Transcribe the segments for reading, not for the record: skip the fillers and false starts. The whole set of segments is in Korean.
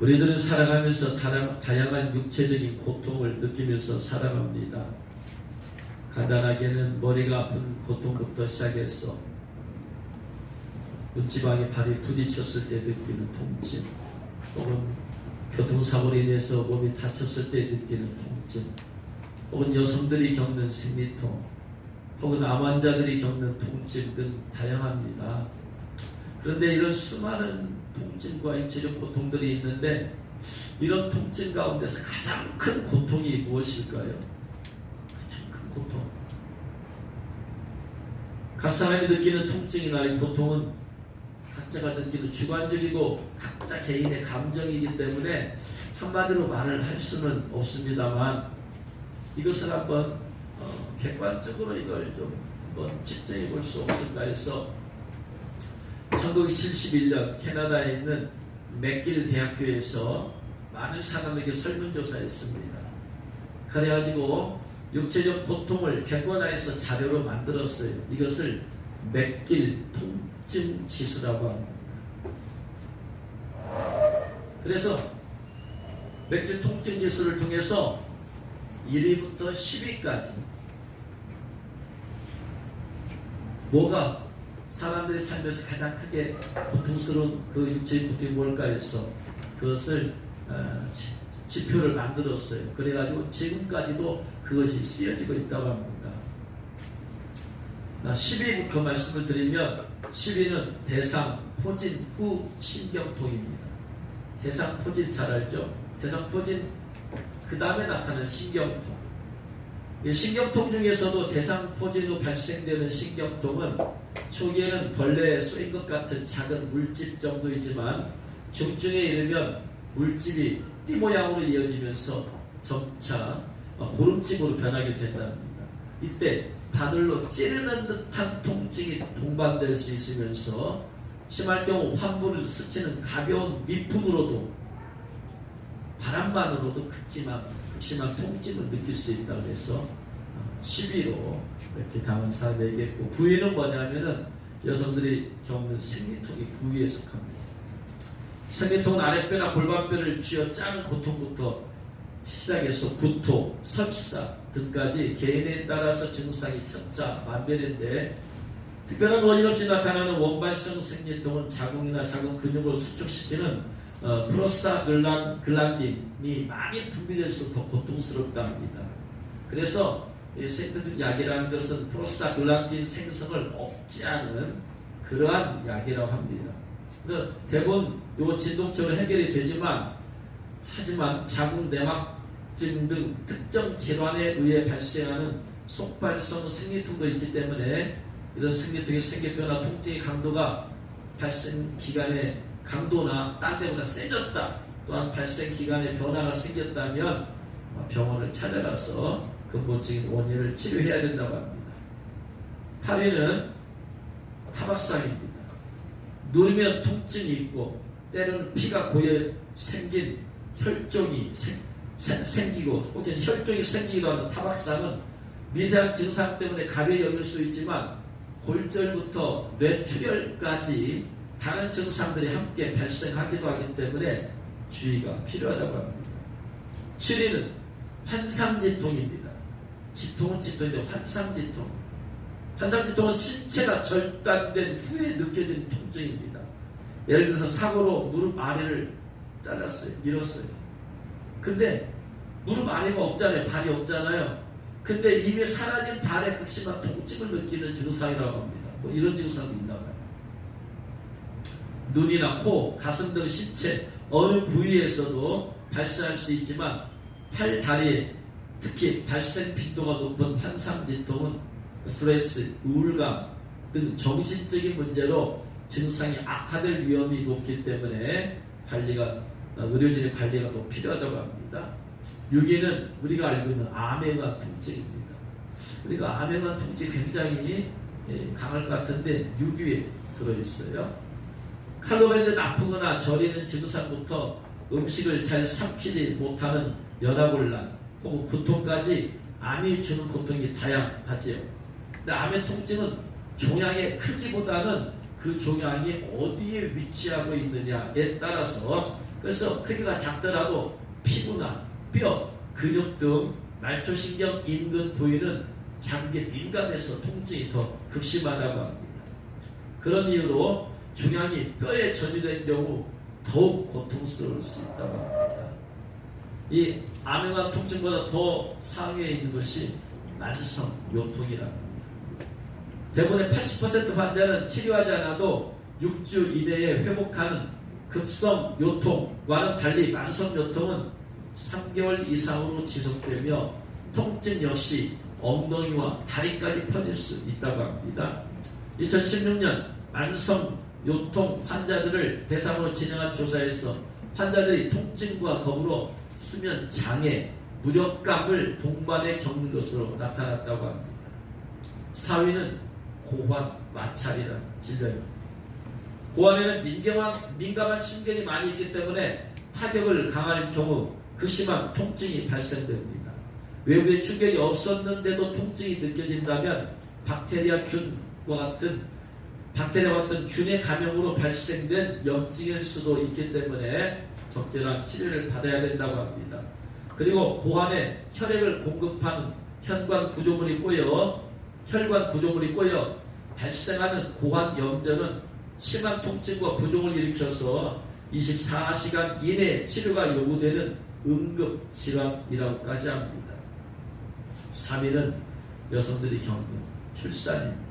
우리들은 살아가면서 다양한 육체적인 고통을 느끼면서 살아갑니다. 간단하게는 머리가 아픈 고통부터 시작해서 문지방에 발이 부딪혔을 때 느끼는 통증, 혹은 교통사고로 인해서 몸이 다쳤을 때 느끼는 통증, 혹은 여성들이 겪는 생리통, 혹은 암 환자들이 겪는 통증 등 다양합니다. 그런데 이런 수많은 통증과 육체적 고통들이 있는데, 이런 통증 가운데서 가장 큰 고통이 무엇일까요? 가장 큰 고통. 각 사람이 느끼는 통증이나 고통은 각자가 느끼는 주관적이고 각자 개인의 감정이기 때문에 한마디로 말을 할 수는 없습니다만, 이것을 한번 객관적으로 이걸 좀 한번 측정해 볼 수 없을까 해서 1971년 캐나다에 있는 맥길 대학교에서 많은 사람에게 설문조사했습니다. 그래가지고 육체적 고통을 객관화해서 자료로 만들었어요. 이것을 맥길 통증 지수라고 합니다. 그래서 맥길 통증 지수를 통해서 1위부터 10위까지 뭐가 사람들의 삶에서 가장 크게 고통스러운 그 육체의 고통이 뭘까 해서 그것을 지표를 만들었어요. 그래가지고 지금까지도 그것이 쓰여지고 있다고 합니다. 10위부터 말씀을 드리면, 10위는 대상포진 후 신경통입니다. 대상포진 잘 알죠? 대상포진 그 다음에 나타나는 신경통. 이 신경통 중에서도 대상포진 후 발생되는 신경통은 초기에는 벌레에 쏘인 것 같은 작은 물집 정도이지만 중증에 이르면 물집이 띠 모양으로 이어지면서 점차 고름집으로 변하게 된답니다. 이때 바늘로 찌르는 듯한 통증이 동반될 수 있으면서 심할 경우 환부를 스치는 가벼운 미풍으로도, 바람만으로도 극심한 통증을 느낄 수 있다고 해서 10위로 이렇게 당사를 내겠고, 9위는 뭐냐면은 여성들이 겪는 생리통이 9위에 속합니다. 생리통은 아랫배나 골반뼈를 쥐어짜는 고통부터 시작해서 구토, 설사 등까지 개인에 따라서 증상이 천차만별인데, 특별한 원인 없이 나타나는 원발성 생리통은 자궁이나 자궁 근육을 수축시키는 프로스타글란딘이 많이 분비될수록 더 고통스럽다 합니다. 그래서 생리통 약이라는 것은 프로스타글란딘 생성을 억제하는 그러한 약이라고 합니다. 대부분 요 진동적으로 해결이 되지만, 하지만 자궁 내막증 등 특정 질환에 의해 발생하는 속발성 생리통도 있기 때문에 이런 생리통의 생기거나 통증의 강도가 발생 기간의 강도나 딴 데보다 세졌다, 또한 발생 기간에 변화가 생겼다면 병원을 찾아가서 근본적인 원인을 치료해야 된다고 합니다. 8위는 타박상입니다. 누르면 통증이 있고 때로는 피가 고여 생긴 혈종이 생기고 혹은 혈종이 생기기도 하는 타박상은 미세한 증상 때문에 가벼이 여길 수 있지만 골절부터 뇌출혈까지 다른 증상들이 함께 발생하기도 하기 때문에 주의가 필요하다고 합니다. 7위는 환상지통입니다. 지통은 지통인데 환상지통. 환상지통은 신체가 절단된 후에 느껴지는 통증입니다. 예를 들어서 사고로 무릎 아래를 잘랐어요. 밀었어요. 근데 무릎 아래가 없잖아요. 발이 없잖아요. 근데 이미 사라진 발의 극심한 통증을 느끼는 증상이라고 합니다. 뭐 이런 증상도 있나 봐요. 눈이나 코, 가슴 등 신체 어느 부위에서도 발생할 수 있지만 팔, 다리에 특히 발생 빈도가 높은 환상진통은 스트레스, 우울감 등 정신적인 문제로 증상이 악화될 위험이 높기 때문에 의료진의 관리가 더 필요하다고 합니다. 6위는 우리가 알고 있는 암에 의한 통증입니다. 우리가 암에 의한 통증이 굉장히 강할 것 같은데 6위에 들어있어요. 칼로 뱉는 아프거나 저리는 증상부터 음식을 잘 삼키지 못하는 연화곤란 혹은 구토까지 암이 주는 고통이 다양하지요. 근데 암의 통증은 종양의 크기보다는 그 종양이 어디에 위치하고 있느냐에 따라서 그래서 크기가 작더라도 피부나 뼈, 근육 등 말초신경 인근 부위는 자극에 민감해서 통증이 더 극심하다고 합니다. 그런 이유로 종양이 뼈에 전이된 경우 더욱 고통스러울 수 있다고 합니다. 이 암행한 통증보다 더 상위에 있는 것이 만성 요통이라고 합니다. 대부분의 80% 환자는 치료하지 않아도 6주 이내에 회복하는 급성 요통과는 달리 만성 요통은 3개월 이상으로 지속되며 통증 역시 엉덩이와 다리까지 퍼질 수 있다고 합니다. 2016년 만성 요통 환자들을 대상으로 진행한 조사에서 환자들이 통증과 더불어 수면 장애, 무력감을 동반해 겪는 것으로 나타났다고 합니다. 4위는 고환 마찰이라는 질병입니다. 고환에는 민감한 신경이 많이 있기 때문에 타격을 강할 경우 극심한 통증이 발생됩니다. 외부의 충격이 없었는데도 통증이 느껴진다면 박테리아와 같은 균의 감염으로 발생된 염증일 수도 있기 때문에 적절한 치료를 받아야 된다고 합니다. 그리고 고환에 혈액을 공급하는 혈관 구조물이 꼬여 발생하는 고환 염전은 심한 통증과 부종을 일으켜서 24시간 이내에 치료가 요구되는 응급질환이라고까지 합니다. 3위는 여성들이 겪는 출산입니다.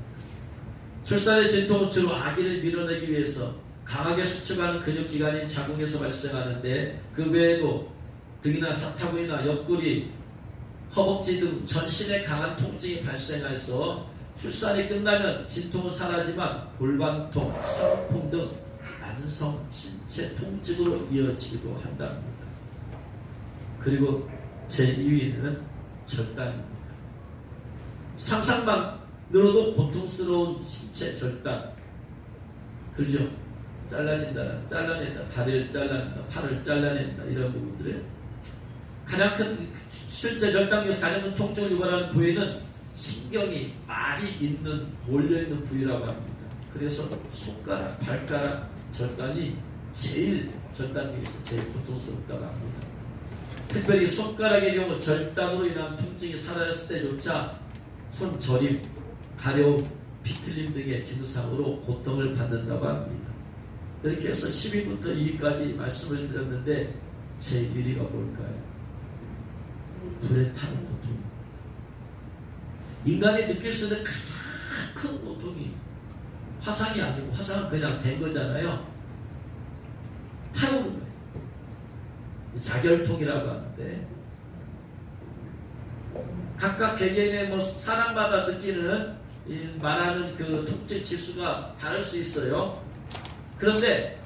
출산의 진통은 주로 아기를 밀어내기 위해서 강하게 수축하는 근육기관인 자궁에서 발생하는데 그 외에도 등이나 사타구니나 옆구리, 허벅지 등 전신에 강한 통증이 발생해서 출산이 끝나면 진통은 사라지만 골반통, 상품 등 만성 신체 통증으로 이어지기도 한답니다. 그리고 제2위는 절단입니다. 상상만으로도 고통스러운 신체 절단. 그죠? 잘라진다, 잘라낸다, 다리를 잘라낸다, 팔을 잘라낸다, 이런 부분들을 가장 큰 실제 절단 중에서 가장 큰 통증을 유발하는 부위는 신경이 많이 몰려있는 부위라고 합니다. 그래서 손가락, 발가락 절단이 절단 중에서 제일 고통스럽다고 합니다. 특별히 손가락의 경우 절단으로 인한 통증이 사라졌을 때조차 손저림, 가려움, 비틀림 등의 증상으로 고통을 받는다고 합니다. 이렇게 해서 10위부터 2위까지 말씀을 드렸는데 제 1위가 뭘까요? 불에 타는 고통. 인간이 느낄 수 있는 가장 큰 고통이 화상이 아니고, 화상은 그냥 된 거잖아요. 타오르는 거예요. 자결통이라고 하는데, 각각 개개인의 사람마다 느끼는 말하는 그 통증 지수가 다를 수 있어요. 그런데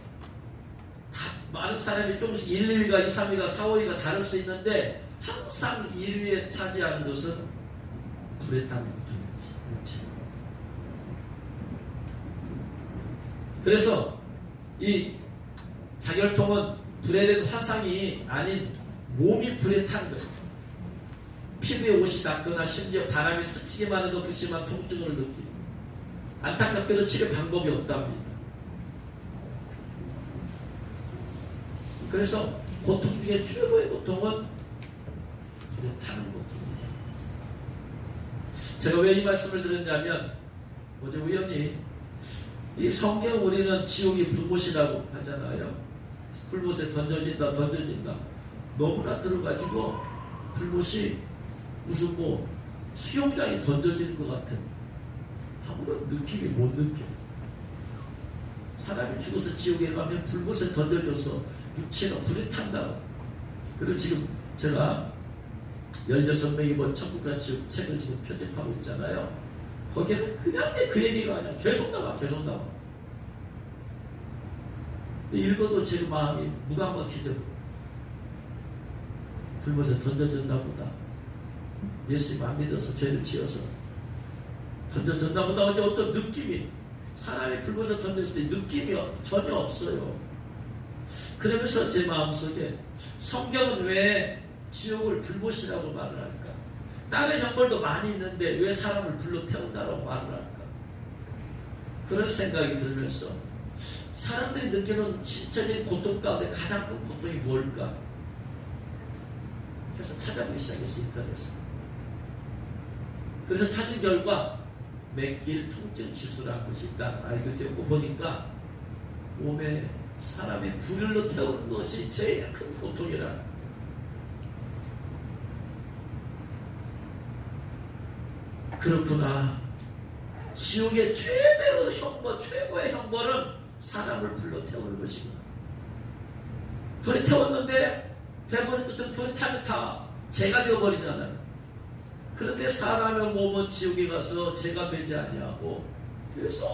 많은 사람이 조금씩 1, 2위가 2, 3위가 4, 5위가 다를 수 있는데 항상 1위에 차지하는 것은 불에 타는 고통이지. 그래서 이 자결통은 불에 된 화상이 아닌 몸이 불에 탄 거예요. 피부에 옷이 닿거나 심지어 바람이 스치기만 해도 극심한 통증을 느끼고, 안타깝게도 치료 방법이 없답니다. 그래서 고통 중에 최고의 고통은 불에 타는 고통입니다. 제가 왜 이 말씀을 드렸냐면, 어제 우연히 이 성경 우리는 지옥이 불못이라고 하잖아요. 불못에 던져진다. 너무나 들어가지고 불못이 무슨 수영장에 던져지는 것 같은 아무런 느낌이 못 느껴. 사람이 죽어서 지옥에 가면 불못에 던져져서 육체가 불에 탄다. 그리고 지금 제가 16명이 본 천국과 지옥 책을 지금 편집하고 있잖아요. 거기에는 그냥 그 얘기가 아니라 계속 나와. 읽어도 제 마음이 무감막히죠. 불못에 던져졌나 보다. 예수님 안 믿어서 죄를 지어서 던져졌나 보다. 어제 어떤 느낌이, 사람이 불못에 던졌을 때 느낌이 전혀 없어요. 그러면서 제 마음속에 성경은 왜 지옥을 불못이라고 말을 할까? 다른 형벌도 많이 있는데 왜 사람을 불로 태운다라고 말을 할까? 그런 생각이 들면서 사람들이 느끼는 신체적인 고통 가운데 가장 큰 고통이 뭘까? 해서 찾아보기 시작했어요. 인터넷에서. 그래서 찾은 결과 맥길 통증 지수라는 것이 있다는 알게 되었고, 보니까 몸에 사람이 불을로 태우는 것이 제일 큰 고통이라. 그렇구나. 지옥의 최대의 형벌, 최고의 형벌은 사람을 불로 태우는 것이구나. 불에 태웠는데 대부분 끝은 불에 타면 다 죄가 되어버리잖아요. 그런데 사람의 몸은 지옥에 가서 죄가 되지 아니하고 계속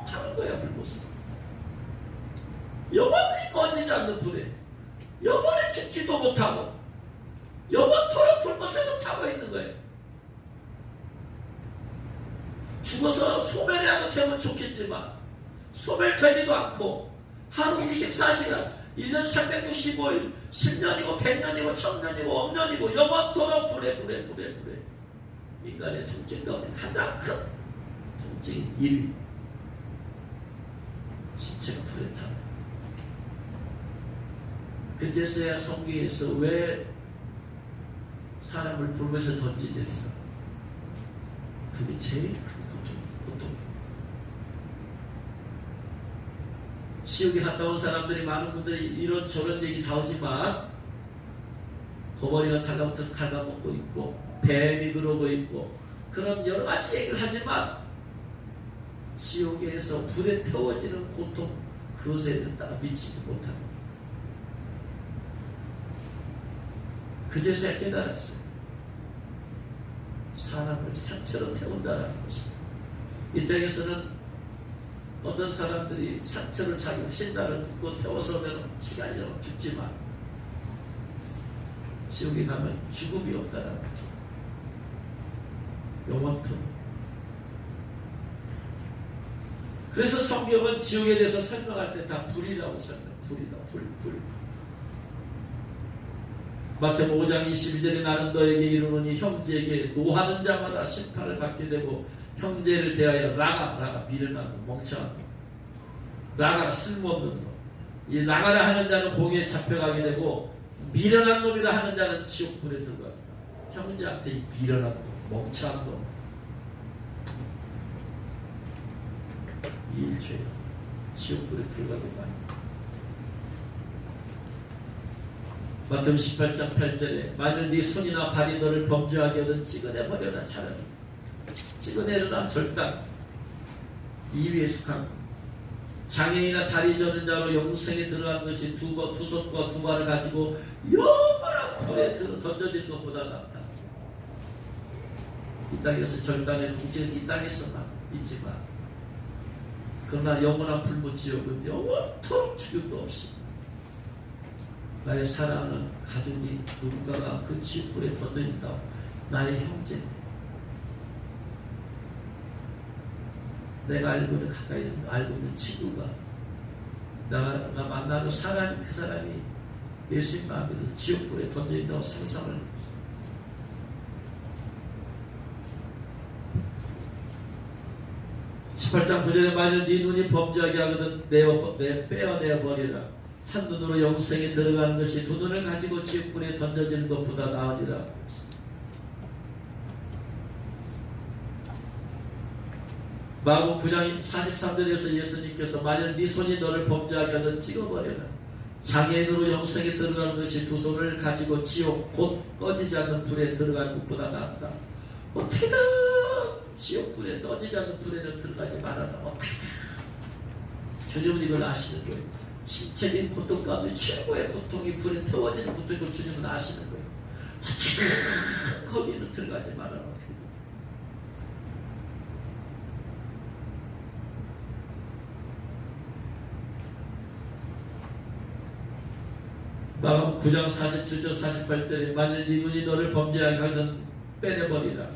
타는 거야, 불못을. 영원히 꺼지지 않는 불에 영원히 죽지도 못하고 영원토록 불못에서 타고 있는 거예요. 죽어서 소멸이라도 되면 좋겠지만 소멸되지도 않고 하루 24시간 1년 365일 10년이고 100년이고 1000년이고 억년이고 영원토록 불에 인간의 통증 가운데 가장 큰 통증인 1위 신체가 불에 타는. 그제서야 성경에서 왜 사람을 불못에 던지지 않는가? 그게 제일 큰 고통. 지옥에 갔다 온 사람들이, 많은 분들이 이런저런 얘기 다 하지만 거머리가 달라붙어서 갉아먹고 있고 뱀이 그러고 있고 그런 여러 가지 얘기를 하지만 지옥에서 불에 태워지는 고통, 그것에 따라 미치지 못합니다. 그제서야 깨달았어요. 사람을 산채로 태운다는 것이. 이 땅에서는 어떤 사람들이 산채로 자기 신나를 붓고 태워서 오면 시간이 좀 죽지만 지옥에 가면 죽음이 없다는 거죠. 영원토록. 그래서 성경은 지옥에 대해서 설명할 때 다 불이라고 설명해요. 불이다, 불. 마태복음 5장 22절에 나는 너에게 이르노니 형제에게 노하는 자마다 심판을 받게 되고 형제를 대하여 라가 미련한 놈, 멍청한 놈, 라가 쓸모없는 놈, 이 라가라 하는 자는 공에 잡혀가게 되고 미련한 놈이라 하는 자는 지옥불에 들어갑니다. 형제한테 이 미련한 놈, 멍청한 놈, 이 일죄 지옥불에 들어가게 됩니다. 마태복음 18장 8절에 만일 네 손이나 발이 너를 범죄하게 하든 찍어내버려라. 차라리 찍어내려라. 절단. 2위에 속한 장애인이나 다리 저는 자로 영생에 들어가는 것이 두 손과 두 발을 가지고 영원한 불에 던져진 것보다 낫다. 이 땅에서 절단의 통제는 이 땅에서만 있지만 그러나 영원한 불못 지옥은 영원토록 죽음도 없이 나의 사랑하는 가족이 누군가가 그 지옥불에 던져진다. 나의 형제, 내가 알고 있는 가까이 알고 있는 친구가 내가 만나는 사람, 그 사람이 예수님 마음에 들어서 지옥불에 던져진다고 상상을 18장 9절에 만일 네 눈이 범죄하게 하거든 빼어내버리라. 한 눈으로 영생에 들어가는 것이 두 눈을 가지고 지옥불에 던져지는 것보다 나으리라. 마가복음 9장 43절에서 예수님께서 만일 네 손이 너를 범죄하게 하든 찍어버려라. 장애인으로 영생에 들어가는 것이 두 손을 가지고 지옥 곧 꺼지지 않는 불에 들어가는 것보다 낫다. 어떻게든 지옥불에 꺼지지 않는 불에는 들어가지 말아라. 어떻게든. 주님은 이걸 아시는 거예요. 신체적인 고통 가운데 최고의 고통이 불에 태워지는 고통이고 주님은 아시는 거예요. 어떻게든 거기는 들어가지 말아라. 어떻게든. 마가복음 9장 47절 48절에 만일 네 눈이 너를 범죄하게 하든 빼내버리라.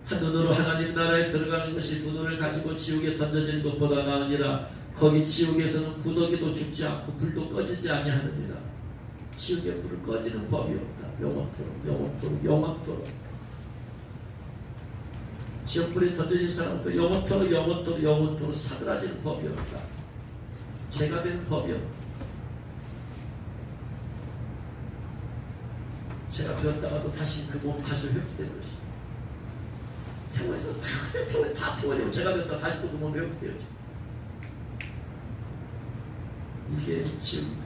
한 눈으로 하나님 나라에 들어가는 것이 두 눈을 가지고 지옥에 던져지는 것보다 나으니라. 거기 지옥에서는 구더기도 죽지 않고 불도 꺼지지 아니하느니라. 지옥의 불을 꺼지는 법이 없다. 영원토록. 지옥불에 던져진 사람은 또 영원토록 사그라지는 법이 없다. 죄가 되는 법이요. 죄가 되었다가도 다시 그 몸 다시 회복되는 것이. 태워서 다 태워지고 죄가 되었다가 다시 또 그 몸이 회복되었죠. 이게 지옥입니다.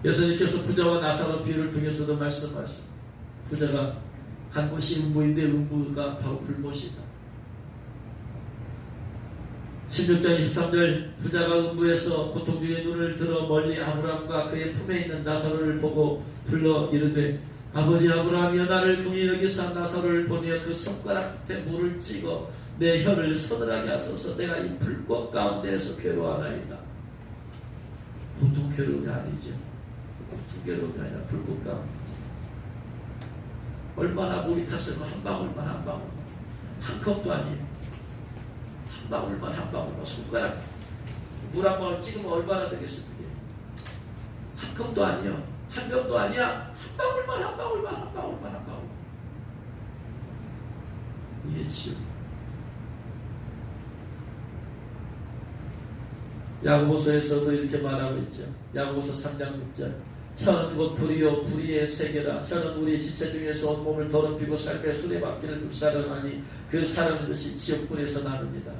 예수님께서 부자와 나사로 비유를 통해서도 말씀하셨습니다. 부자가 간 곳이 음부인데 음부가 바로 불못이다. 16장 23절 부자가 음부에서 고통 중에 눈을 들어 멀리 아브라함과 그의 품에 있는 나사로를 보고 불러 이르되 아버지 아브라함이여 나를 긍휼히 여기사 나사로를 보내어 그 손가락 끝에 물을 찍어 내 혀를 서늘하게 하소서. 내가 이 불꽃 가운데에서 괴로워하나이다. 보통 괴로움이 아니죠. 보통 괴로움이 아니라 불꽃 가운데 얼마나 목이 탔으면 한 방울만 한 방울만 한 컵도 아니에요. 한 방울만 한 방울만 손가락 물 한 방울 찍으면 얼마나 되겠습니까? 한 컵도 아니요. 한 병도 아니야. 한 방울만 한 방울만 한 방울만 한 방울. 이게 지옥. 야고보서에서도 이렇게 말하고 있죠. 야고보서 3장 6절 혀는 곧 불이요 불의의 세계라. 혀는 우리 지체 중에서 온몸을 더럽히고 삶의 수레바퀴를 불사르나니 그 사르는 것이 지옥불에서 나느니라.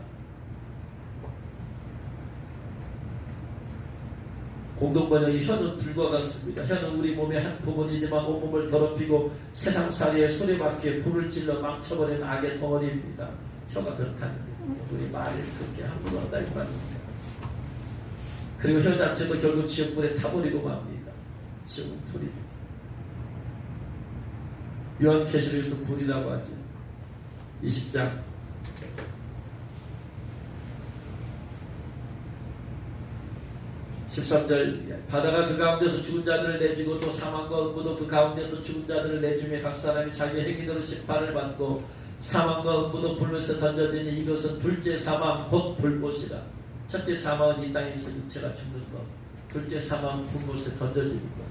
공동번역이 혀는 불과 같습니다. 혀는 우리 몸의 한 부분이지만 온몸을 더럽히고 세상살이의 수레바퀴에 불을 찔러 망쳐버리는 악의 덩어리입니다. 혀가 그렇다는 거예요. 우리 말을 그렇게 함부로 한다 이 말입니다. 그리고 혀 자체도 결국 지옥불에 타버리고 맙니다. 지옥은 불입니다. 요한계시록에서 불이라고 하죠. 20장 13절 바다가 그 가운데서 죽은 자들을 내주고 또 사망과 음부도 그 가운데서 죽은 자들을 내주며 각 사람이 자기 행위대로 심판을 받고 사망과 음부도 불못에 던져지니 이것은 둘째 사망 곧 불못이라. 첫째 사망은 이 땅에서 육체가 죽는 것, 둘째 사망은 불못에 던져지는 것.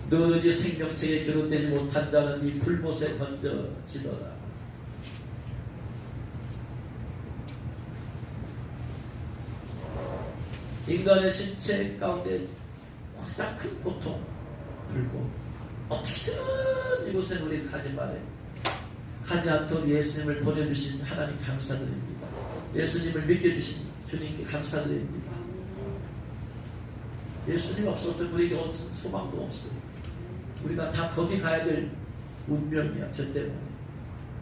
너희 생명책에 기록되지 못한 자는 이 불못에 던져지더라. 인간의 신체 가운데 가장 큰 고통, 불고 어떻게든 이곳에 우리 가지 말아요. 가지 않도록 예수님을 보내주신 하나님 감사드립니다. 예수님을 믿겨주신 주님께 감사드립니다. 예수님 없어서 우리에게 어떤 소망도 없어요. 우리가 다 거기 가야 될 운명이야. 저 때문에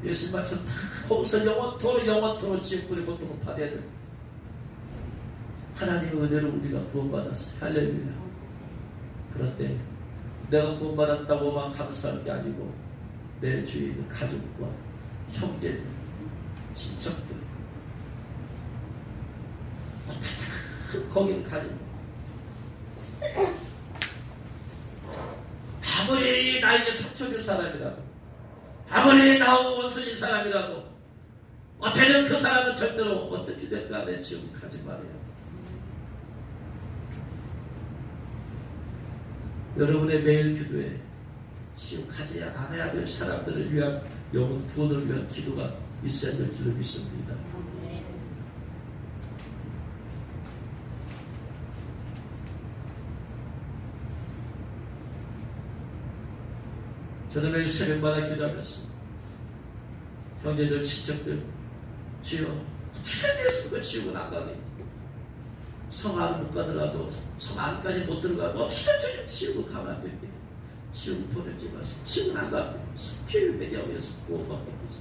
예수님 말씀 다 거기서 영원토록 지옥불의 고통을 받아야 됩니다. 하나님의 은혜로 우리가 구원받았어요. 할렐루야. 그런데 내가 구원받았다고만 감사할 게 아니고 내 주위에 있는 가족과 형제들, 친척들 어떻게 거기를 가지고 아무리 나에게 상처 줄 사람이라도 아무리 나하고 원수인 사람이라도 어떻게든 그 사람은 절대로 어떻게 될까 내 지옥을 가지 말아요. 여러분의 매일 기도에 지옥 가지 않아야 될 사람들을 위한 영혼 구원을 위한 기도가 있어야 될 줄로 믿습니다. 저는 매일 새벽마다 기도하면서 형제들, 친척들 주여 어떻게 예수가 지옥은 안 가게 성 안 못 가더라도 성 안까지 못 들어가도 어떻게든 주님 지옥을 가면 안 됩니다. 지옥을 보내지 마세요. 지옥은 안 갑니다. 스킬 매겨서 구원받는 거죠.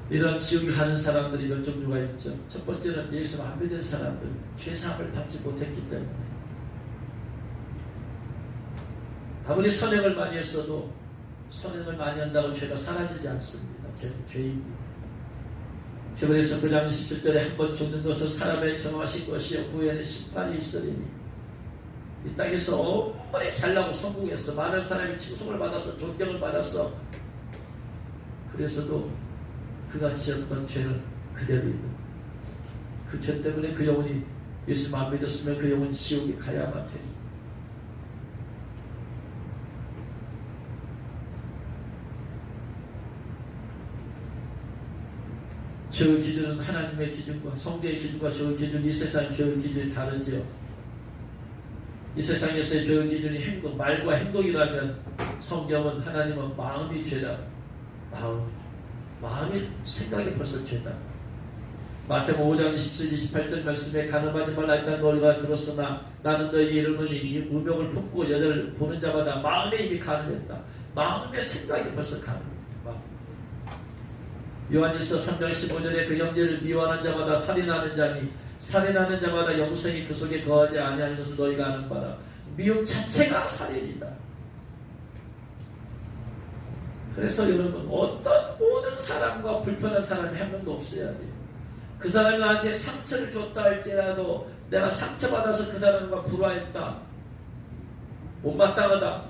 이런 지옥에 가는 사람들이 몇 종류가 있죠. 첫 번째는 예수 안 믿는 사람들, 죄사함을 받지 못했기 때문에 아무리 선행을 많이 했어도 선행을 많이 한다고 죄가 사라지지 않습니다. 죄는 죄입니다. 히브리서 9장 27절에 한 번 죽는 것은 사람의 정하신 것이요 후에는 심판이 있으리니. 이 땅에서 엄청나게 잘나고 성공했어. 많은 사람이 칭송을 받았어. 존경을 받았어. 그래서도 그가 지었던 죄는 그대로 있는 그 죄 때문에 그 영혼이 예수 안 믿었으면 그 영혼이 지옥에 가야만 돼. 죄의 기준은 하나님의 기준과 성대의 기준과 죄의 기준, 이 세상 죄의 기준이 다르지요. 이 세상에서의 죄의 기준이 행동, 말과 행동이라면 성경은 하나님은 마음이 죄다. 마음이 생각이 벌써 죄다. 마태복음 5장 27, 28절 말씀에 가늠하지 말라 했다 너희가 들었으나 나는 너희에게 이르노니 이 우명을 품고 여자를 보는 자마다 마음에 이미 가늠했다. 마음의 생각이 벌써 가늠했다. 요한일서 3장 15절에 그 형제를 미워하는 자마다 살인하는 자니 살인하는 자마다 영생이 그 속에 거하지 아니하는 것을 너희가 아는 바라. 미움 자체가 살인이다. 그래서 여러분 어떤 모든 사람과 불편한 사람이 한 명도 없어야 돼요. 그 사람이 나한테 상처를 줬다 할지라도 내가 상처받아서 그 사람과 불화했다, 못마땅하다,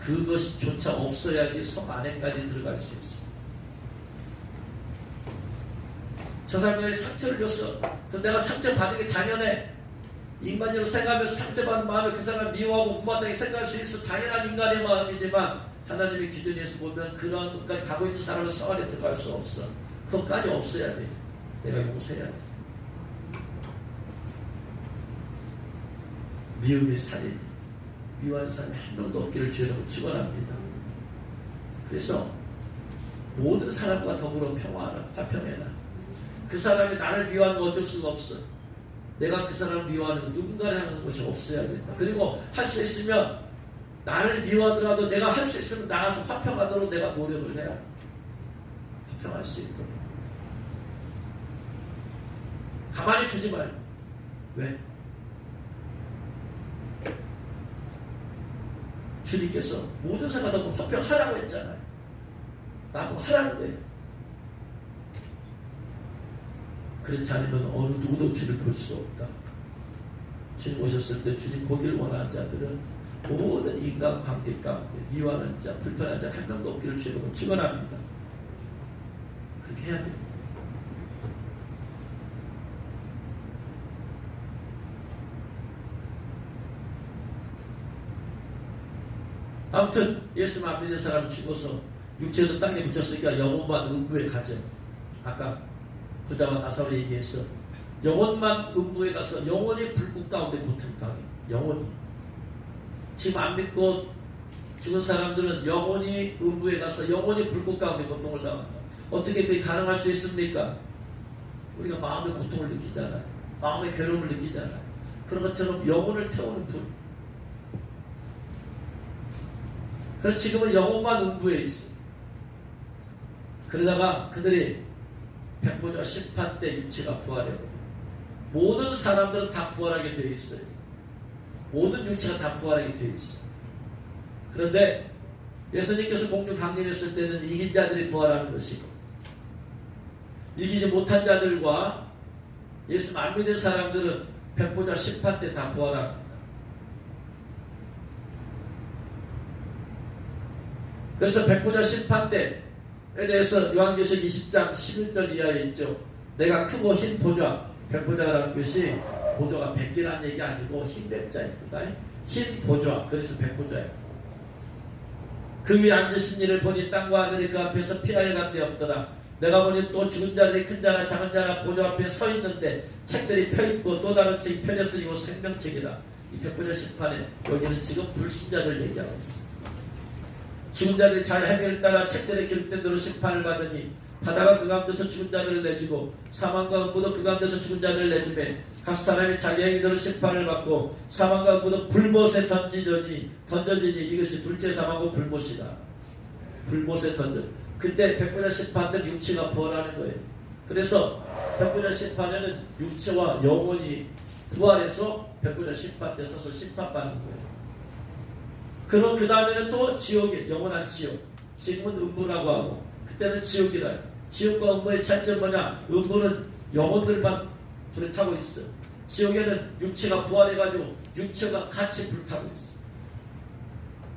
그것이 조차 없어야지 성 안에까지 들어갈 수 있어. 저 사람에게 상처를 줬어. 그래서 내가 상처받은 게 당연해. 인간적으로 생각하면 상처받은 마음에 그 사람을 미워하고 못마땅하게 생각할 수 있어. 당연한 인간의 마음이지만 하나님의 기준에서 보면 그러한 것까지 가고 있는 사람은 성 안에 들어갈 수 없어. 그것까지 없어야 돼. 내가 용서해야 돼. 미움의 살인, 미워하는 사람이 한 명도 없기를 주여라고 축원합니다. 그래서 모든 사람과 더불어 평화하라, 화평해라. 그 사람이 나를 미워하는 거 어쩔 수가 없어. 내가 그 사람을 미워하는 거, 누군가를 하는 것이 없어야 된다. 그리고 할 수 있으면 나를 미워하더라도 내가 할 수 있으면 나가서 화평하도록 내가 노력을 해야 화평할 수 있도록. 가만히 두지 말고. 왜? 주님께서 모든 사람하고 화평하라고 했잖아요. 나하고 하라는 거예요. 그렇지 않으면 어느 누구도 주를 볼 수 없다. 주님 오셨을 때 주님 보기를 원하는 자들은 모든 인간관계 가운데 미워하는 자, 불편한 자 한 명도 없기를 주님으로 축원합니다. 그렇게 해야 돼요. 아무튼 예수님 안 믿는 사람은 죽어서 육체도 땅에 묻혔으니까 영혼만 음부에 가죠. 아까 부자와 나사로 얘기했어. 영혼만 음부에 가서 영혼이 불꽃 가운데 고통당해. 영혼이. 지금 안 믿고 죽은 사람들은 영혼이 음부에 가서 영혼이 불꽃 가운데 고통을 당한다. 어떻게 그게 가능할 수 있습니까? 우리가 마음의 고통을 느끼잖아요. 마음의 괴로움을 느끼잖아요. 그런 것처럼 영혼을 태우는 불. 그래서 지금은 영혼만 음부에 있어. 그러다가 그들이 백보자 심판 때 육체가 부활해요. 모든 사람들은 다 부활하게 되어 있어요. 모든 육체가 다 부활하게 되어 있어. 그런데 예수님께서 공중 강림했을 때는 이긴 자들이 부활하는 것이고 이기지 못한 자들과 예수 안 믿는 사람들은 백보자 심판 때 다 부활합니다. 그래서 백보자 심판 때에 대해서 요한계시록 20장 11절 이하에 있죠. 내가 크고 흰 보좌, 백보자라는 것이 보좌가 백기라는 얘기 아니고 흰 백자입니다. 흰 보좌, 그래서 백보자예요. 그 위에 앉으신 이를 보니 땅과 하늘이 그 앞에서 피하여 간 데 없더라. 내가 보니 또 죽은 자들이 큰 자나 작은 자나 보좌 앞에 서 있는데 책들이 펴있고 또 다른 책이 펴졌으니 이거 생명책이라. 이 백보자 심판에 여기는 지금 불신자를 얘기하고 있습니다. 죽은 자들이 잘 행위를 따라 책들에 기록된 대로 심판을 받으니 바다가 그 가운데서 죽은 자들을 내주고 사망과 음부도 그 가운데서 죽은 자들을 내주매 각 사람이 자기 행위대로 심판을 받고 사망과 음부도 불못에 던져지니 이것이 둘째 사망과 불못이다. 불못에 던져. 그때 백보자 심판 때는 육체가 부활하는 거예요. 그래서 백보자 심판에는 육체와 영혼이 부활해서 백보자 심판 때 서서 심판받는 거예요. 그럼 그 다음에는 또 지옥에, 영원한 지옥. 지금은 음부라고 하고 그때는 지옥이라. 지옥과 음부의 차이점은 뭐냐? 음부는 영혼들만 불에 타고 있어. 지옥에는 육체가 부활해가지고 육체가 같이 불타고 있어.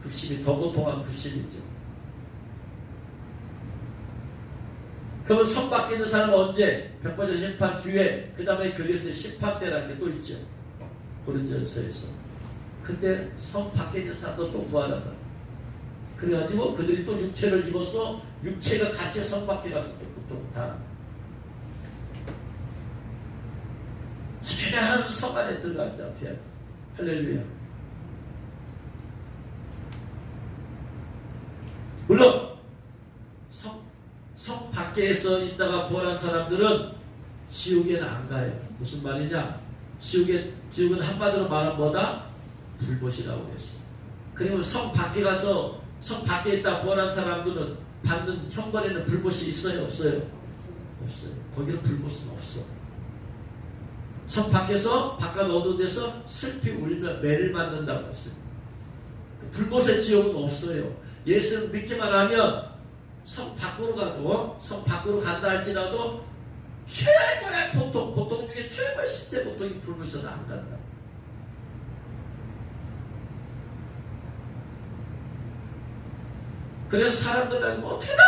극심이 더 고통한 극심이죠. 그러면 성 밖에 있는 사람은 언제? 백보자 심판 뒤에 그 다음에 거기에서 심판대라는 게 또 있죠. 고린도전서에서. 그때 성 밖에 있는 사람도 또 부활하다. 그래가지고 그들이 또 육체를 입어서 육체가 같이 성 밖에 가서 또 보통 다 대단한 성 안에 들어갔다. 할렐루야. 물론 성 밖에서 있다가 부활한 사람들은 지옥에는 안 가요. 무슨 말이냐? 지옥은 한마디로 말하면 뭐다? 불못이라고 했어. 그러면 성 밖에 가서 성 밖에 있다 부활한 사람들은 받는 형벌에는 불못이 있어요? 없어요? 없어요. 거기는 불못은 없어. 성 밖에서 바깥 어두운 데서 슬피 울며 매를 맞는다고 했어요. 불못의 지옥은 없어요. 예수를 믿기만 하면 성 밖으로 간다 할지라도 최고의 고통 중에 최고의 실제 고통이 불못에서는 안 간다. 그래서 사람들은 어떻게든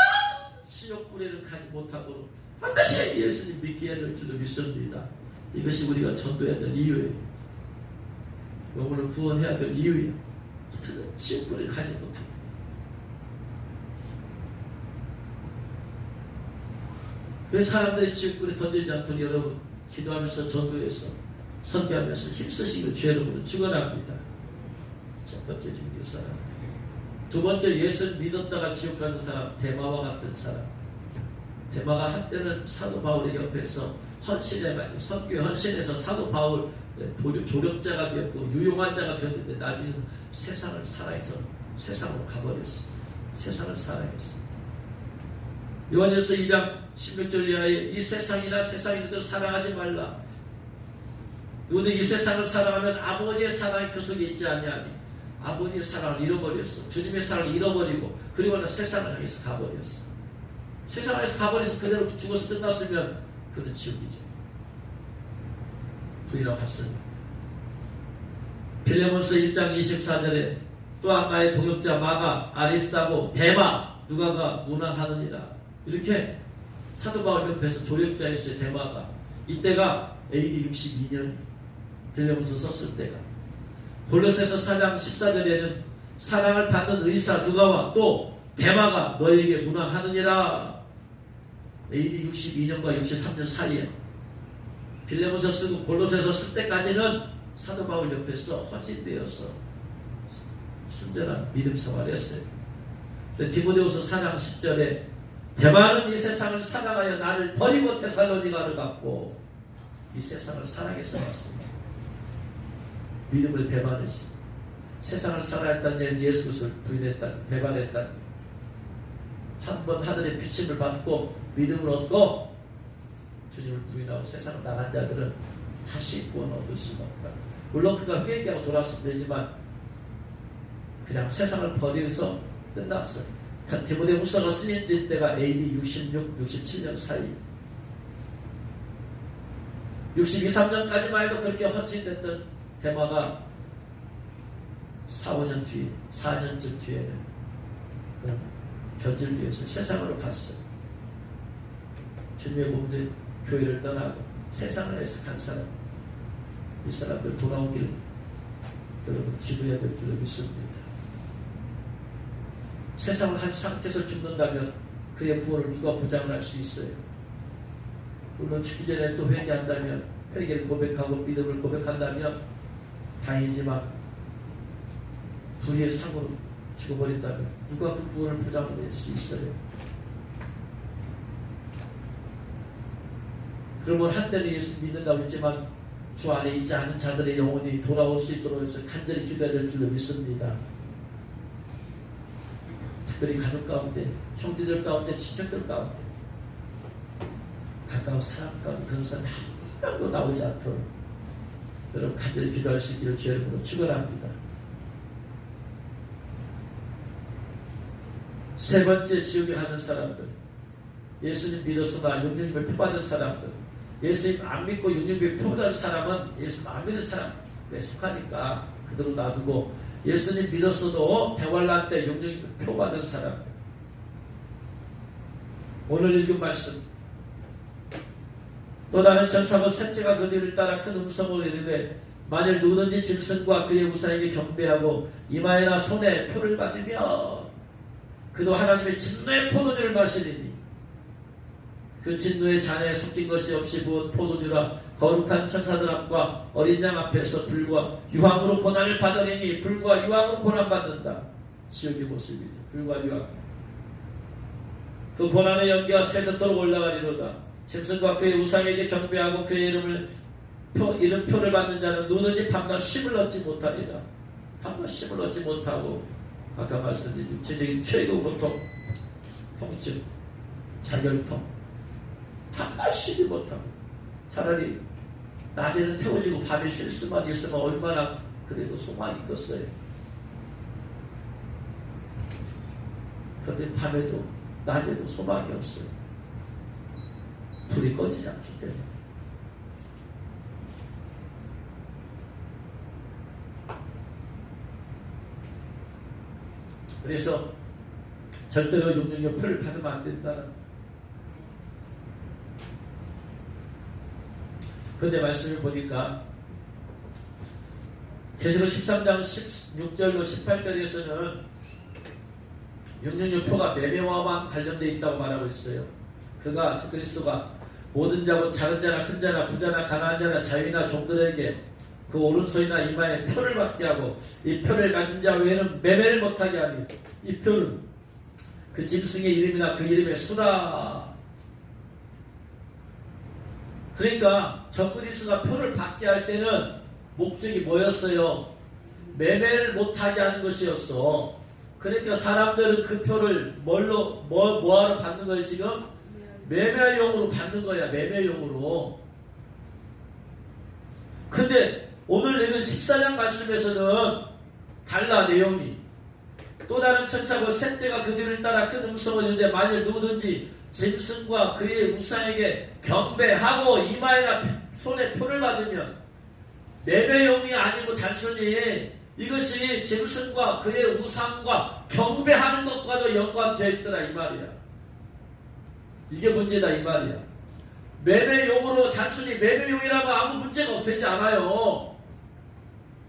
지옥불에는 가지 못하도록 반드시 예수님 믿게 해야 될 줄로 믿습니다. 이것이 우리가 전도해야 될 이유예요. 영혼을 구원해야 될 이유예요. 어떻게든 지옥불에 가지 못하고. 왜 사람들이 지옥불에 던지지 않도록 여러분 기도하면서 전도해서 선교하면서 힘쓰시길 주의 이름으로 축원합니다. 첫 번째 중개 사람. 두 번째 예수를 믿었다가 지옥 가는 사람, 데마와 같은 사람. 데마가 한때는 사도 바울의 옆에서 헌신해가지고 선교에 헌신해서 사도 바울 조력자가 되었고 유용한 자가 되었는데 나중에는 세상을 사랑해서 세상으로 가버렸어. 세상을 사랑했어. 요한일서 2장 16절 이하에 이 세상이나 세상인들 사랑하지 말라. 누구는 이 세상을 사랑하면 아버지의 사랑이 그 속에 있지 아니하니 아버지의 사랑을 잃어버렸어. 주님의 사랑을 잃어버리고 그리고 세상을 향해서 가버렸어. 세상에서 가버려서 그대로 죽어서 끝났으면 그는 지옥이죠. 부인하고 갔습니다. 빌레몬서 1장 24절에 또한 나의 동역자 마가 아리스다고 데마 누가가 문안하느니라. 이렇게 사도 바울 옆에서 조력자였어요. 데마가. 이때가 AD 62년 빌레몬서 썼을 때가. 골로새서 4장 14절에는 사랑을 받는 의사 누가와 또 데마가 너에게 문안하느니라. AD 62년과 63년 사이에 빌레몬서 쓰고 골로새서 쓸 때까지는 사도 바울 옆에서 헌신되어서 순전한 믿음 생활을 했어요. 디모데후서 4장 10절에 데마는 이 세상을 사랑하여 나를 버리고 데살로니가로 갔고 이 세상을 사랑해서 왔습니다. 믿음을 배반했습니다. 세상을 사랑했다는 얘기는 예수 그리스도를 부인했다는, 배반했다는, 한 번 하늘의 비침을 받고 믿음을 얻고 주님을 부인하고 세상을 나간 자들은 다시 구원 얻을 수가 없다. 물론 그가 회개하고 돌아왔으면 되지만 그냥 세상을 버리면서 끝났어요. 디모데후서가 쓰여진 때가 AD 66, 67년 사이. 62, 3년까지만 해도 그렇게 헌신됐던 데마가 4, 5년 뒤에, 4년쯤 뒤에는 변질되어서 세상으로 갔어요. 주님의 몸된 교회를 떠나고 세상을 해석한 사람, 이 사람들 돌아오길 여러분 기도해야 될 줄로 믿습니다. 세상을 한 상태에서 죽는다면 그의 구원을 누가 보장을 할 수 있어요? 물론 죽기 전에 또 회개한다면, 회개를 고백하고 믿음을 고백한다면 다행이지만 불의의 상으로 죽어버린다면 누가 그 구원을 보장을 낼 수 있어요? 그러면 한때는 예수 믿는다고 했지만 주 안에 있지 않은 자들의 영혼이 돌아올 수 있도록 해서 간절히 기도해야 될 줄로 믿습니다. 특별히 가족 가운데, 형제들 가운데, 친척들 가운데, 가까운 사람 가운데 그런 사람이 한 명도 나오지 않도록 여러분 간절히 기도할 수 있기를 주의 이름으로 축원합니다. 세 번째 지옥에 가는 사람들, 예수님 믿었으나 육육님을 표받은 사람들. 예수님 안 믿고 육육님을 표받은 사람은 예수님 안 믿는 사람에 속하니까 그대로 놔두고, 예수님 믿었어도 대환란 때 육육님을 표받은 사람들. 오늘 읽은 말씀, 또 다른 천사가 셋째가 그 뒤를 따라 큰 음성으로 이르되 만일 누구든지 짐승과 그의 우상에게 경배하고 이마에나 손에 표를 받으며, 그도 하나님의 진노의 포도주를 마시리니 그 진노의 잔에 섞인 것이 없이 부은 포도주라 거룩한 천사들 앞과 어린 양 앞에서 불과 유황으로 고난을 받으리니 불과 유황으로 고난받는다. 지옥의 모습이죠. 불과 유황. 그 고난의 연기가 세세토록 올라가리로다. 짐승과 그의 우상에게 경배하고 그의 이름표를 받는 자는 누구든지 밤낮 쉼을 얻지 못하리라. 밤낮 쉼을 얻지 못하고 아까 말씀드린 육체적인 최고 고통, 통증, 자결통 밤낮 쉬지 못하고 차라리 낮에는 태워지고 밤에 쉴 수만 있으면 얼마나 그래도 소망이 있겠어요. 그런데 밤에도 낮에도 소망이 없어요. 불이 꺼지지 않기 때문에. 그래서 절대로 666 표를 받으면 안 된다는. 그런데 말씀을 보니까 계시록 13장 16절로 18절에서는 666 표가 매매와만 관련되어 있다고 말하고 있어요. 그가 그리스도가 모든 자 곧 작은 자나 큰 자나 부자나 가난한 자나 자유나 종들에게 그 오른손이나 이마에 표를 받게 하고 이 표를 가진 자 외에는 매매를 못하게 하니 이 표는 그 짐승의 이름이나 그 이름의 수라. 그러니까 적그리스도가 표를 받게 할 때는 목적이 뭐였어요? 매매를 못하게 하는 것이었어. 그러니까 사람들은 그 표를 뭐하러 받는 거예요 지금? 매매용으로 받는 거야. 매매용으로. 근데 오늘 읽은 14장 말씀에서는 달라 내용이. 또 다른 천사가 셋째가 그 뒤를 따라 큰 음성을 이르되 만일 누구든지 짐승과 그의 우상에게 경배하고 이마에나 손에 표를 받으면 매매용이 아니고 단순히 이것이 짐승과 그의 우상과 경배하는 것과도 연관되어 있더라 이 말이야. 이게 문제다 이 말이야. 매매용으로 단순히 매매용이라면 아무 문제가 되지 않아요.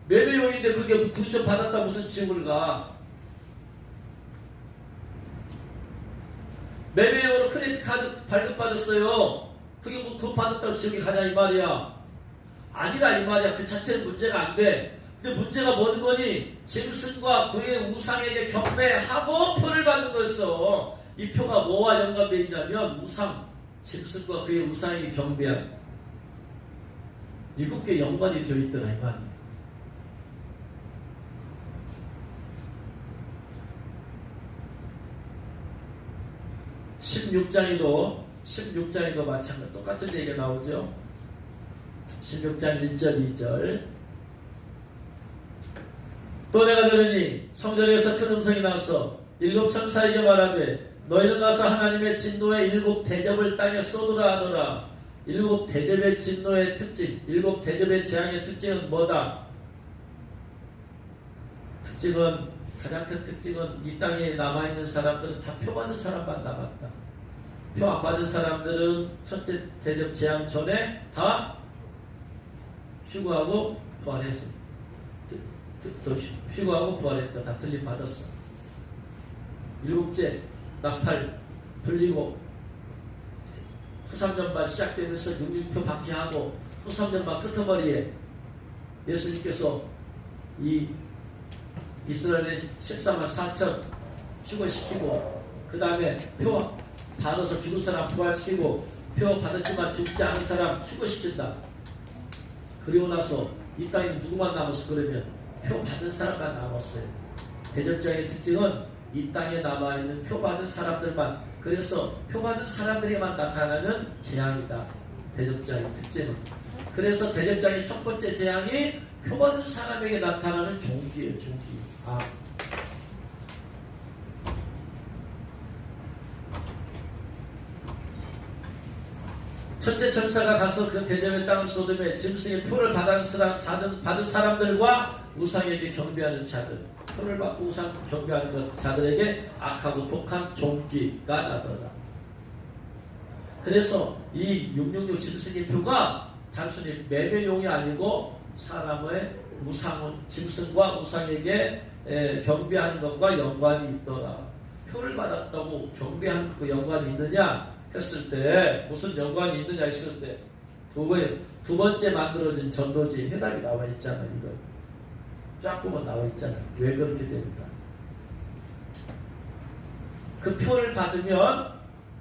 매매용인데 그게 구조 받았다 무슨 지옥을 가. 매매용으로 크레딧 카드 발급받았어요. 그게 뭐 그거 받았다고 지옥에 가냐 이 말이야. 아니라 이 말이야. 그 자체는 문제가 안 돼. 근데 문제가 뭔 거니? 짐승과 그의 우상에게 경배하고 표를 받는 거였어. 이 표가 뭐와 연관되어 있냐면 우상, 짐승과 그의 우상에게 경배한 7개 연관이 되어 있더라 이 말이야. (16장에도) 마찬가지 똑같은 얘기가 나오죠. 16장 1절 2절 또 내가 들으니 성전에서 큰 음성이 나서 7 천사에게 말하되 너희는 가서 하나님의 진노의 7 대접을 땅에 쏟으라 하더라. 7 대접의 진노의 특징, 7 대접의 재앙의 특징은 뭐다? 가장 큰 특징은 이 땅에 남아있는 사람들은 다 표 받은 사람만 남았다. 표 안 받은 사람들은 첫째 대접 재앙 전에 다 휴거하고 부활했어. 휴거하고 부활했다. 다 틀림 받았어. 7째 나팔 불리고 후삼년반 시작되면서 666표 받게 하고 후삼년반 끄트머리에 예수님께서 이 이스라엘의 14만 4천 휴거시키고 그 다음에 표 받아서 죽은 사람 부활시키고 표 받았지만 죽지 않은 사람 휴거시킨다. 그리고 나서 이 땅에 누구만 남았어? 그러면 표 받은 사람만 남았어요. 대접장의 특징은 이 땅에 남아있는 표 받은 사람들만. 그래서 표 받은 사람들에게만 나타나는 재앙이다. 대접장의 특징은. 그래서 대접장의 첫 번째 재앙이 표 받은 사람에게 나타나는 종기예요. 종기. 첫째 천사가 가서 그 대접의 땅을 쏟음에 짐승의 표를 받은 사람들과 우상에게 경배하는 자들, 표를 받고 우상 경배하는 자들에게 악하고 독한 종기가 나더라. 그래서 이 666 짐승의 표가 단순히 매매용이 아니고 사람의 짐승과 우상에게 경배하는 것과 연관이 있더라. 표를 받았다고 경배한 그 연관이 있느냐 했을 때 무슨 연관이 있느냐 했을 때 두 번째 만들어진 전도지의 해답이 나와 있잖아요. 이거 쫙 보면 나와 있잖아요. 왜 그렇게 됩니까? 그 표를 받으면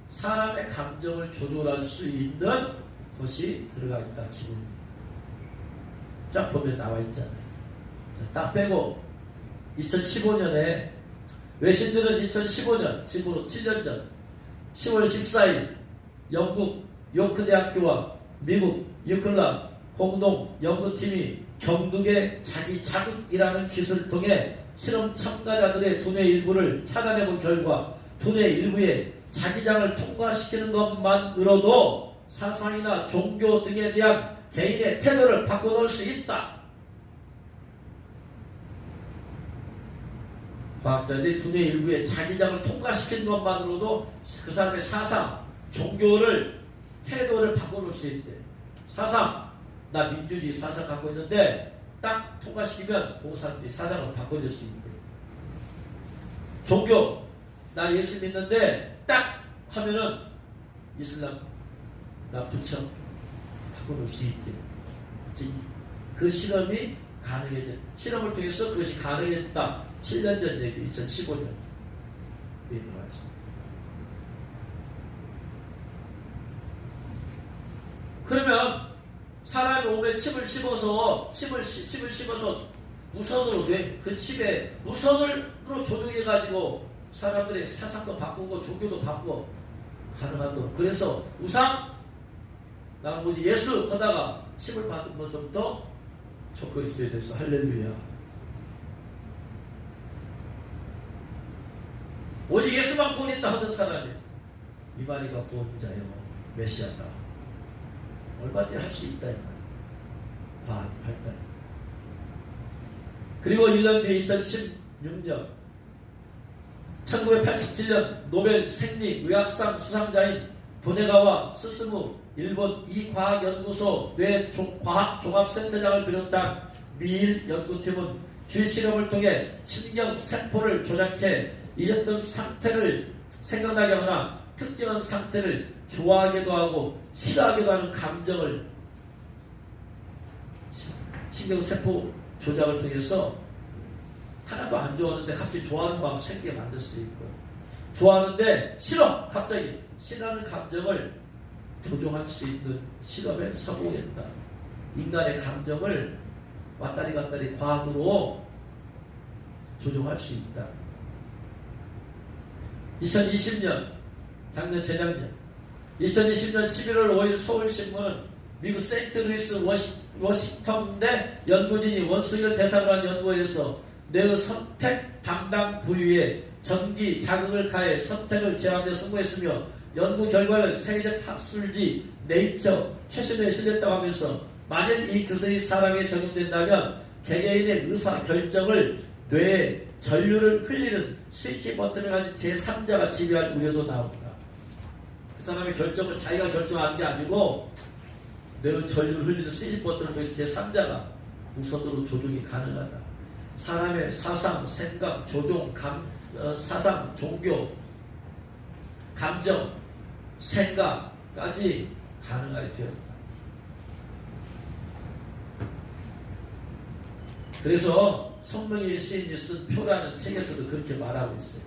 사람의 감정을 조절할 수 있는 것이 들어가 있다. 기본이 쫙 보면 나와 있잖아요. 자, 딱 빼고 2015년에 외신들은 2015년 지금으로 7년 전 10월 14일 영국 요크 대학교와 미국 유클라 공동 연구팀이 경둑의 자기 자극이라는 기술을 통해 실험 참가자들의 두뇌 일부를 찾아내본 결과 두뇌 일부의 자기장을 통과시키는 것만으로도 사상이나 종교 등에 대한 개인의 태도를 바꿔놓을 수 있다. 과학자들이 두뇌 일부의 자기장을 통과시키는 것만으로도 그 사람의 사상, 종교를 태도를 바꿔놓을 수 있대. 사상, 나 민주주의 사상 갖고 있는데 딱 통과시키면 그 사람들이 사상을 바꿔줄 수 있대. 종교, 나 예수 믿는데 딱 하면은 이슬람, 나 부처 바꿔놓을 수 있대. 그 실험이 가능해져. 실험을 통해서 그것이 가능했다. 7년 전 얘기, 2015년. 그러면 사람이 몸에 칩을 씹어서 무선으로 그 칩에 무선으로 조종해가지고 사람들의 사상도 바꾸고 종교도 바꾸고 가능하도록. 그래서 우상 나는 뭐지 예수 하다가 칩을 받은 것부터 저 그리스도에 대해서 할렐루야. 오직 예수만 구원했다 하던 사람이 이만희가 구원자요 메시아다. 얼마든지 할 수 있다. 과학이 발달. 그리고 1년 뒤에 2016년 1987년 노벨 생리의학상 수상자인 도네가와 스스무 일본 이과학연구소 뇌과학종합센터장을 비롯한 미일 연구팀은 쥐실험을 통해 신경세포를 조작해 잊었던 상태를 생각나게 하거나 특정한 상태를 좋아하기도 하고 싫어하기도 하는 감정을 신경세포 조작을 통해서 하나도 안 좋아하는데 갑자기 좋아하는 마음 생기게 만들 수 있고 좋아하는데 싫어! 갑자기 싫어하는 감정을 조종할 수 있는 실험에 성공했다. 인간의 감정을 왔다리 갔다리 과학으로 조종할 수 있다. 2020년 재작년 2020년 11월 5일 서울신문은 미국 세인트루이스 워싱턴대 연구진이 원숭이를 대상으로 한 연구에서 뇌의 선택 담당 부위에 전기 자극을 가해 선택을 제어하는 데 성공했으며 연구 결과를 세계적 학술지 네이처 최신호에 실렸다고 하면서 만일 이 기술이 사람에게 적용된다면 개개인의 의사 결정을 뇌에 전류를 흘리는 스위치 버튼을 가진 제3자가 지배할 우려도 나옵니다. 그 사람의 결정을 자기가 결정하는 게 아니고 뇌의 전류를 흘리는 스위치 버튼을 통해서 제3자가 무선으로 조종이 가능하다. 사람의 사상, 생각, 조종, 사상, 종교, 감정, 생각까지 가능하게 되었다. 그래서 성명의 시인이 쓴 표라는 책에서도 그렇게 말하고 있어요.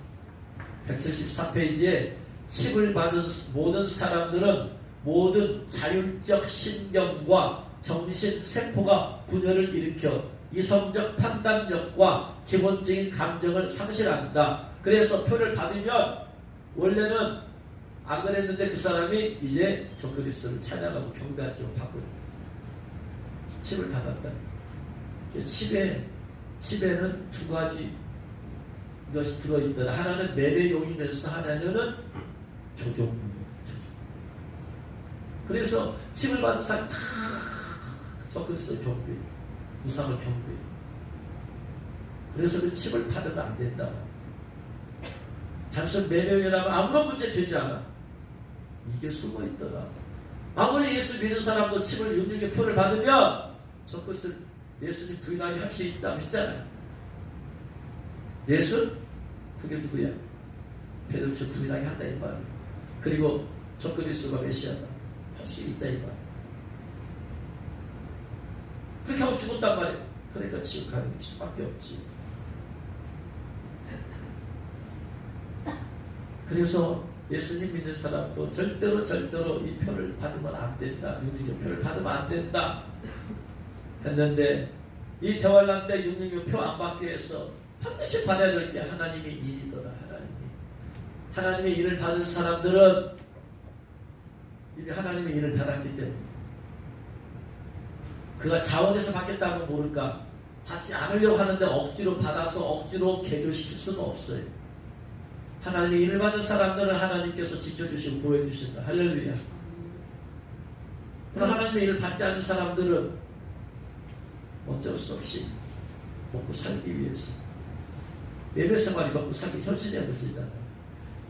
174페이지에 칩을 받은 모든 사람들은 모든 자율적 신경과 정신세포가 분열을 일으켜 이성적 판단력과 기본적인 감정을 상실한다. 그래서 표를 받으면 원래는 안 그랬는데 그 사람이 이제 저 그리스도를 찬양하고 경배할 쪽으로 바꿔요. 칩을 받았다. 칩에는 두 가지 것이 들어있더라. 하나는 매매용이면서 하나는 조종. 그래서 칩을 받은 사람이 다 저 그리스도 경배, 우상을 경배. 그래서 그 칩을 받으면 안 된다. 단순 매매용이라면 아무런 문제 되지 않아. 이게 숨어있더라. 아무리 예수 믿는 사람도 칩을 666의 표를 받으면 저 것을 예수님 부인하게 할 수 있다고 했잖아요. 예수? 그게 누구야? 베드로처럼 부인하게 한다 이 말. 그리고 저 그리스도가 메시아다 할 수 있다 이 말. 그렇게 하고 죽었단 말이에요. 그러니까 지옥 가는 수밖에 없지. 그래서 예수님 믿는 사람도 절대로 이 표를 받으면 안 된다. 육륜교 표를 받으면 안 된다 했는데, 이 대환란 때 육륜교 표 안 받기 위해서 반드시 받아야 될 게 하나님의 일이더라. 하나님의 일을 받은 사람들은 이미 하나님의 일을 받았기 때문에, 그가 자원해서 받겠다는 건 모를까? 받지 않으려고 하는데 억지로 받아서 억지로 개조시킬 수는 없어요. 하나님의 일을 받은 사람들은 하나님께서 지켜주시고 보여주신다. 할렐루야. 그러나 하나님의 일을 받지 않는 사람들은 어쩔 수 없이 먹고 살기 위해서, 매매 생활이 먹고 살기 현실의 문제잖아요.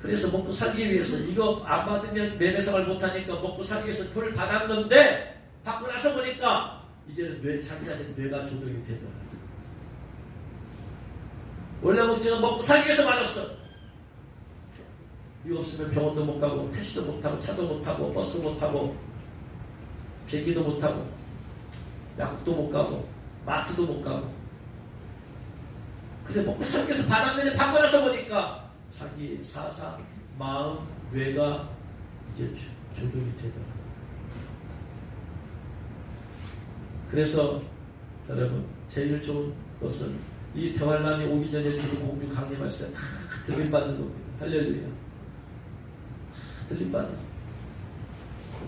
그래서 먹고 살기 위해서, 이거 안 받으면 매매 생활 못하니까 먹고 살기 위해서 표를 받았는데, 받고 나서 보니까 이제는 자기 자신 뇌가 조정이 되더라. 원래 목적은 먹고 살기 위해서 맞았어. 이거 없으면 병원도 못 가고, 택시도 못 타고, 차도 못 타고, 버스도 못 타고, 비행기도 못 타고, 약국도 못 가고, 마트도 못 가고. 근데 먹고 살기 위해서 받았는데 받고 나서 보니까 자기 사상, 마음, 뇌가 이제 조정이 되더라. 그래서 여러분, 제일 좋은 것은 이 대환란이 오기 전에 주는 공주 강림 말씀 다 들림받는 겁니다. 할렐루야. 들림받는.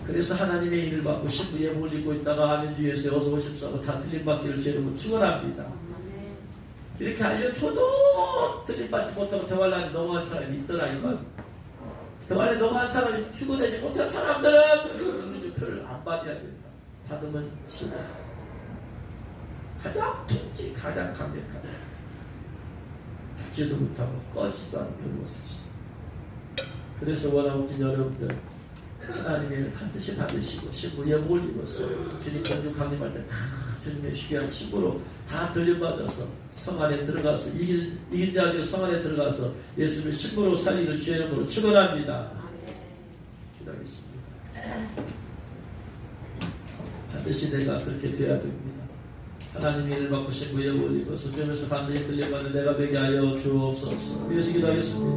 그래서 하나님의 일을 받고 신부에 몰리고 있다가 아멘 주에서 어서 오십사고 다 들림받기를 주여러분 축원합니다. 이렇게 알려줘도 들림받지 못하고 대환란이 넘어간 사람이 있더라 이 말. 대환란이 넘어간 사람이 휴거되지 못한 사람들은 표를 안 받아야 된다. 받으면 치고 가장 통치, 가장 강력한, 죽지도 못하고 꺼지도 않고 그것이지. 그래서 원하옵긴 여러분들, 하나님의 일을 반드시 받으시고 신부에 몰리고서 주님 공주 강림할 때 다 주님의 귀한 신부로 다 들림받아서 성 안에 들어가서 이긴 자들 성 안에 들어가서 예수를 신부로 살리기를 주의 이름으로 축원합니다. 기도하겠습니다. 반드시 내가 그렇게 되어야 됩니다. 하나님의 일을 받고 신부에 몰리고 소점에서 반드시 들림받는 내가 되게 하여 주옵소서. 위에서 기도하겠습니다.